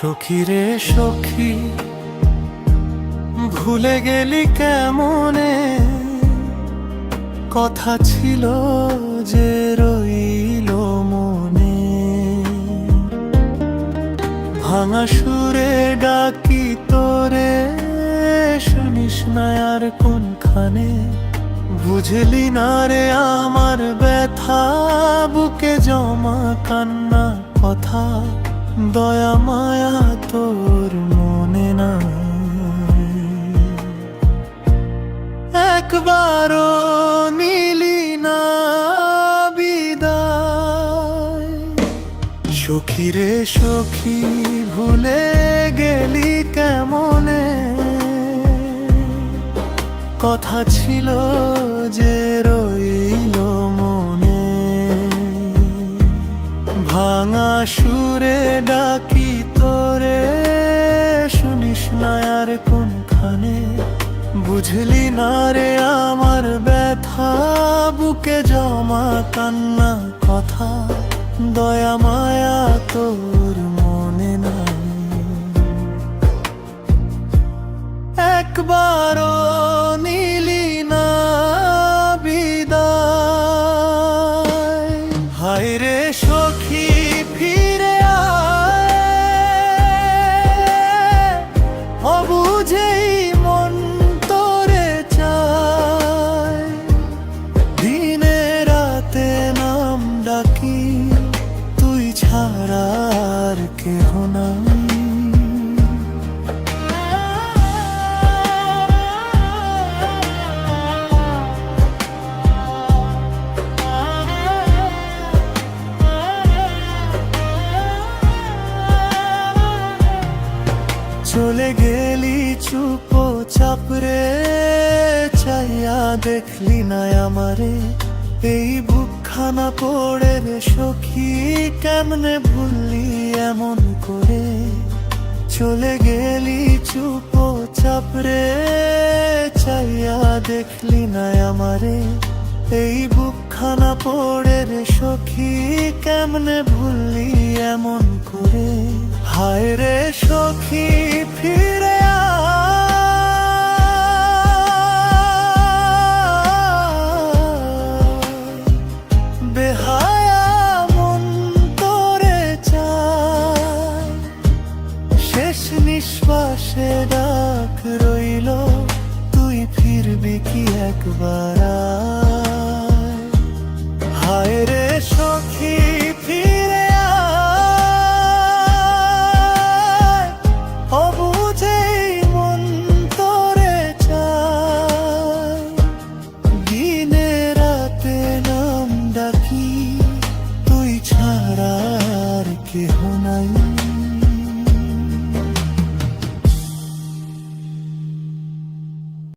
সখী রে সখী, ভুলে গেলি কেমনে কথা ছিল যে রইল মনে। ভাঙা সুরে ডাকি তোরে, শুনিস না আর কোনখানে। বুঝলি না রে আমার ব্যথা, বুকে জমা কান্না কথা। দয়া মায়া তোর মনে না, একবারও নিলি না বিদায়। সখী রে সখী, ভুলে গেলি কেমনে কথা ছিল যে রইল মনে। ভাঙা সুরে ডাকি তোরে, শুনিস না আর কোনখানে। বুঝলি না রে আমার ব্যথা, বুকে জমা কান্না কথা। দয়া মায়া তোর মনে নাই, একবারও নিলি না বিদায়। হায় রে সখী, ফিরে আয়, অবুঝেই মন তোরে চায়। দিনে রাতে নাম ডাকি, তুই ছাড়া আর কেহ নাই। চলে গেলি চুপ চাপরে, চাইয়া দেখলি না আমারে। এই বুকখানা পড়ে রে সখী, কেমনে ভুললি এমন করে। চলে গেলি চুপ চাপরে, চাইয়া দেখলি না আমারে। এই বুকখানা পড়ে রে সখী, কেমনে ভুললি এমন করে। হায় রে সখী, ফিরে আয়, বেহায়া মন তোরে চায়। শেষ নিঃশ্বাসে ডাক রইল, তুই ফিরবি কি একবার আয়। হায় রে সখী, ফিরে আয়, অবুঝেই মন তোরে চায়। দিনে রাতে নাম ডাকি, তুই ছাড়া আর কেহ নাই।